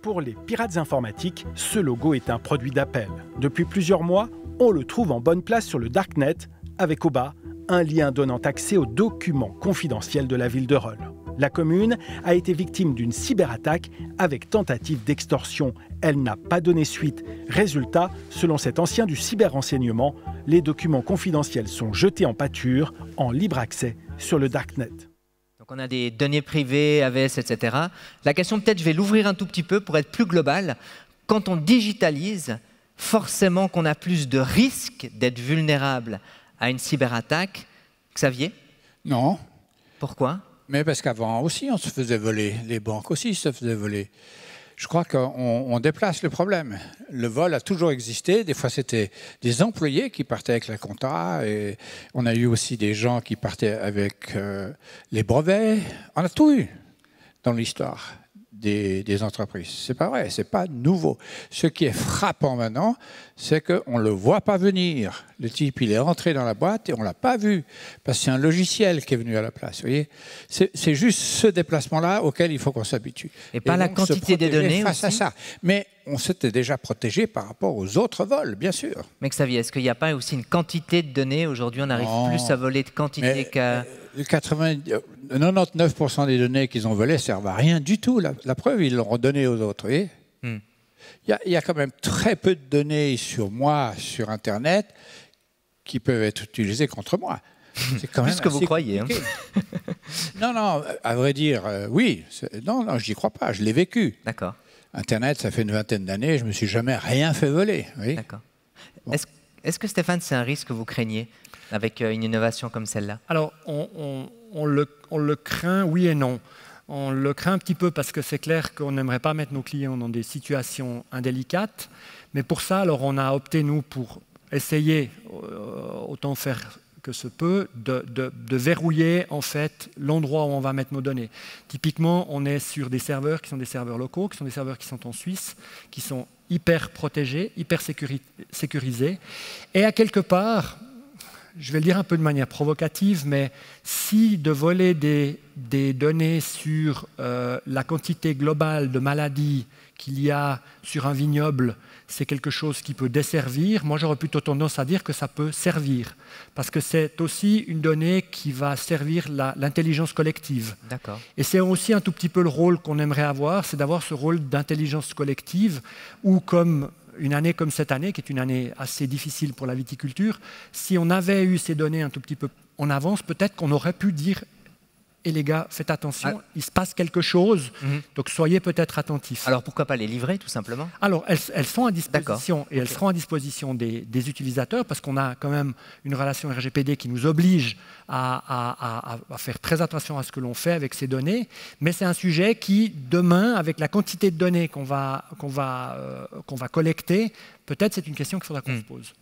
Pour les pirates informatiques, ce logo est un produit d'appel. Depuis plusieurs mois, on le trouve en bonne place sur le Darknet, avec au bas un lien donnant accès aux documents confidentiels de la ville de Rolle. La commune a été victime d'une cyberattaque avec tentative d'extorsion. Elle n'a pas donné suite. Résultat, selon cet ancien du cyberrenseignement, les documents confidentiels sont jetés en pâture, en libre accès sur le Darknet. Donc on a des données privées, AVS, etc. La question, peut-être, je vais l'ouvrir un tout petit peu pour être plus globale. Quand on digitalise, forcément qu'on a plus de risques d'être vulnérable à une cyberattaque. Xavier? Non. Pourquoi? Mais parce qu'avant aussi, on se faisait voler. Les banques aussi se faisaient voler. Je crois qu'on déplace le problème. Le vol a toujours existé. Des fois, c'était des employés qui partaient avec la compta. Et on a eu aussi des gens qui partaient avec les brevets. On a tout eu dans l'histoire des entreprises. C'est pas vrai, c'est pas nouveau. Ce qui est frappant maintenant, c'est qu'on ne le voit pas venir. Le type, il est rentré dans la boîte et on ne l'a pas vu, parce que c'est un logiciel qui est venu à la place. Vous voyez, c'est juste ce déplacement-là auquel il faut qu'on s'habitue. Et pas la quantité des données face à aussi. ça. Mais on s'était déjà protégé par rapport aux autres vols, bien sûr. Mais Xavier, est-ce qu'il n'y a pas aussi une quantité de données? Aujourd'hui, on arrive plus à voler de quantité qu'à... 99% des données qu'ils ont volées ne servent à rien du tout. La preuve, ils l'ont redonnée aux autres. Vous voyez, il y a quand même très peu de données sur moi, sur Internet, qui peuvent être utilisées contre moi. C'est quand même plus que vous croyez. Hein. Non, à vrai dire, oui. Non, je n'y crois pas. Je l'ai vécu. D'accord. Internet, ça fait une vingtaine d'années, je ne me suis jamais rien fait voler. Oui. D'accord. Bon. Est-ce que Stéphane, c'est un risque que vous craignez avec une innovation comme celle-là? Alors, on le craint, oui et non. On le craint un petit peu parce que c'est clair qu'on n'aimerait pas mettre nos clients dans des situations indélicates. Mais pour ça, alors, on a opté, nous, pour essayer, autant faire que se peut, de verrouiller en fait l'endroit où on va mettre nos données. Typiquement, on est sur des serveurs qui sont des serveurs locaux, qui sont des serveurs qui sont en Suisse, qui sont hyper protégés, hyper sécurisés. Et à quelque part, je vais le dire un peu de manière provocative, mais si de voler des données sur la quantité globale de maladies qu'il y a sur un vignoble, c'est quelque chose qui peut desservir, moi j'aurais plutôt tendance à dire que ça peut servir, parce que c'est aussi une donnée qui va servir l'intelligence collective. D'accord. Et c'est aussi un tout petit peu le rôle qu'on aimerait avoir, c'est d'avoir ce rôle d'intelligence collective, où comme une année comme cette année, qui est une année assez difficile pour la viticulture, si on avait eu ces données un tout petit peu en avance, peut-être qu'on aurait pu dire « Et les gars, faites attention, il se passe quelque chose, donc soyez peut-être attentifs. » Alors pourquoi pas les livrer, tout simplement? Alors, elles sont à disposition, et elles seront à disposition des utilisateurs, parce qu'on a quand même une relation RGPD qui nous oblige à faire très attention à ce que l'on fait avec ces données, mais c'est un sujet qui, demain, avec la quantité de données qu'on va collecter, peut-être c'est une question qu'il faudra qu'on se pose.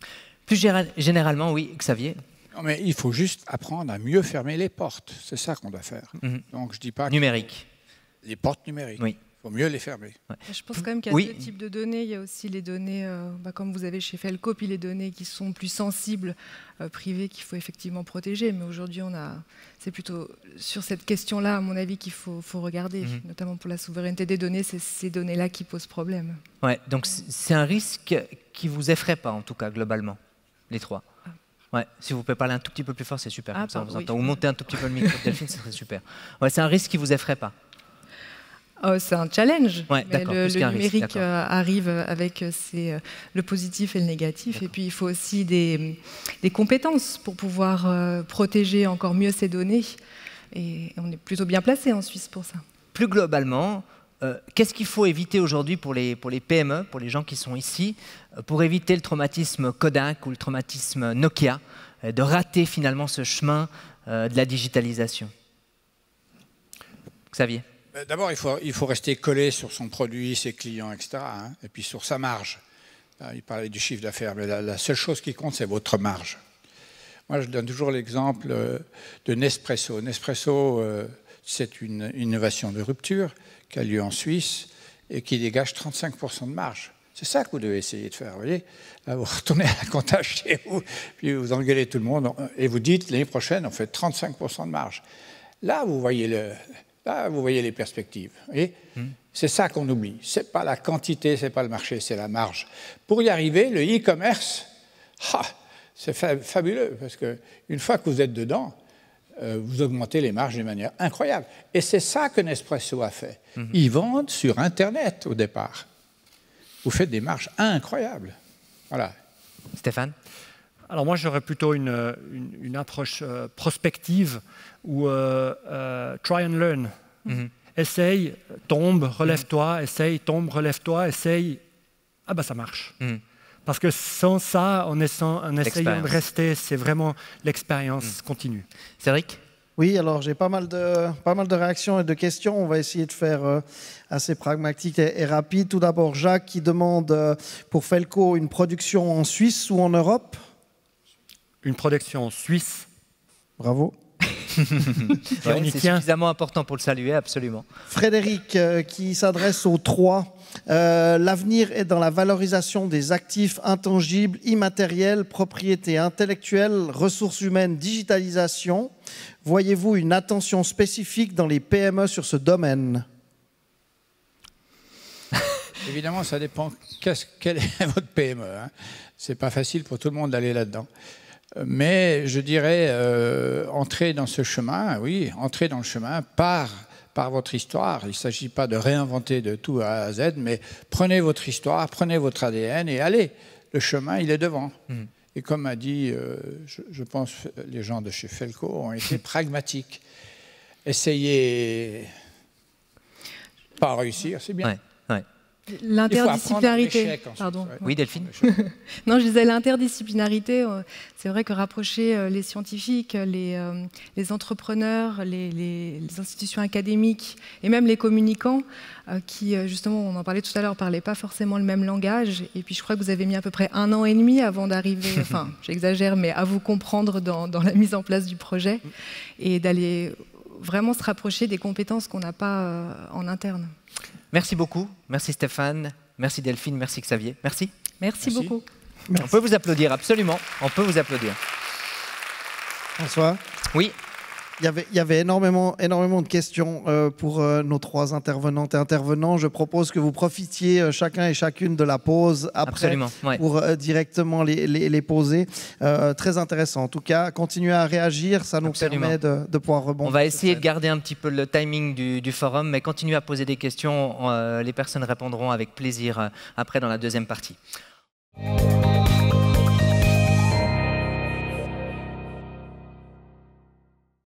Plus généralement, oui, Xavier. Non, mais il faut juste apprendre à mieux fermer les portes. C'est ça qu'on doit faire. Donc, je dis pas numérique. Les portes numériques. Oui. Il faut mieux les fermer. Ouais. Je pense quand même qu'il y a deux types de données. Il y a aussi les données, comme vous avez chez Felco, puis les données qui sont plus sensibles, privées, qu'il faut effectivement protéger. Mais aujourd'hui, c'est plutôt sur cette question-là, à mon avis, qu'il faut regarder, notamment pour la souveraineté des données. C'est ces données-là qui posent problème. Ouais, donc c'est un risque qui ne vous effraie pas, en tout cas, globalement, les trois. Ouais, si vous pouvez parler un tout petit peu plus fort, c'est super. Comme ça, on vous entend. Ou monter un tout petit peu le micro de Delphine, ce serait super. Ouais, c'est un risque qui ne vous effraie pas. C'est un challenge. Ouais, mais le numérique risque, arrive avec le positif et le négatif. Et puis, il faut aussi des compétences pour pouvoir protéger encore mieux ces données. Et on est plutôt bien placé en Suisse pour ça. Plus globalement, qu'est-ce qu'il faut éviter aujourd'hui pour les PME, pour les gens qui sont ici, pour éviter le traumatisme Kodak ou le traumatisme Nokia, de rater finalement ce chemin de la digitalisation? Xavier? D'abord, il faut rester collé sur son produit, ses clients, etc. Et puis sur sa marge. Il parlait du chiffre d'affaires, mais la seule chose qui compte, c'est votre marge. Moi, je donne toujours l'exemple de Nespresso. Nespresso, c'est une innovation de rupture qui a lieu en Suisse et qui dégage 35% de marge. C'est ça que vous devez essayer de faire. Vous voyez, là, vous retournez à la compta chez vous, puis vous engueulez tout le monde et vous dites l'année prochaine, on fait 35% de marge. Là, vous voyez Là, vous voyez les perspectives. C'est ça qu'on oublie. Ce n'est pas la quantité, ce n'est pas le marché, c'est la marge. Pour y arriver, le e-commerce, c'est fabuleux, parce qu'une fois que vous êtes dedans, vous augmentez les marges d'une manière incroyable. Et c'est ça que Nespresso a fait. Ils vendent sur Internet au départ. Vous faites des marges incroyables. Voilà. Stéphane? Alors moi, j'aurais plutôt une approche prospective ou try and learn. Essaye, tombe, relève-toi, essaye, tombe, relève-toi, essaye. Ah bah ça marche. Parce que sans ça, en essayant de rester, c'est vraiment l'expérience continue. Cédric? Oui, alors j'ai pas mal de réactions et de questions. On va essayer de faire assez pragmatique et rapide. Tout d'abord, Jacques qui demande pour Felco une production en Suisse ou en Europe? Une production en Suisse. Bravo. Ouais, c'est suffisamment important pour le saluer, absolument. Frédéric qui s'adresse aux trois. L'avenir est dans la valorisation des actifs intangibles, immatériels, propriété intellectuelle, ressources humaines, digitalisation. Voyez-vous une attention spécifique dans les PME sur ce domaine? Évidemment, ça dépend quelle est votre PME. Ce n'est pas facile pour tout le monde d'aller là-dedans. Mais je dirais, entrez dans ce chemin, oui, entrez dans le chemin par votre histoire. Il ne s'agit pas de réinventer de tout A à Z, mais prenez votre histoire, prenez votre ADN et allez. Le chemin, il est devant. Et comme a dit, je pense, les gens de chez Felco ont été pragmatiques. Essayez pas réussir, c'est bien. Ouais. L'interdisciplinarité. Pardon. Oui, Delphine. Non, je disais l'interdisciplinarité. C'est vrai que rapprocher les scientifiques, les entrepreneurs, les institutions académiques et même les communicants, qui justement, on en parlait tout à l'heure, ne parlaient pas forcément le même langage. Et puis je crois que vous avez mis à peu près 1 an et demi avant d'arriver, enfin j'exagère, mais à vous comprendre dans la mise en place du projet et d'aller vraiment se rapprocher des compétences qu'on n'a pas en interne. Merci beaucoup. Merci Stéphane. Merci Delphine. Merci Xavier. Merci. Merci beaucoup. Merci. On peut vous applaudir, absolument. On peut vous applaudir. François? Oui. Il y avait énormément de questions pour nos 3 intervenantes et intervenants. Je propose que vous profitiez chacun et chacune de la pause après pour directement les poser. Très intéressant. En tout cas, continuez à réagir, ça nous permet de pouvoir rebondir. On va essayer de garder un petit peu le timing du forum, mais continuez à poser des questions. Les personnes répondront avec plaisir après dans la deuxième partie.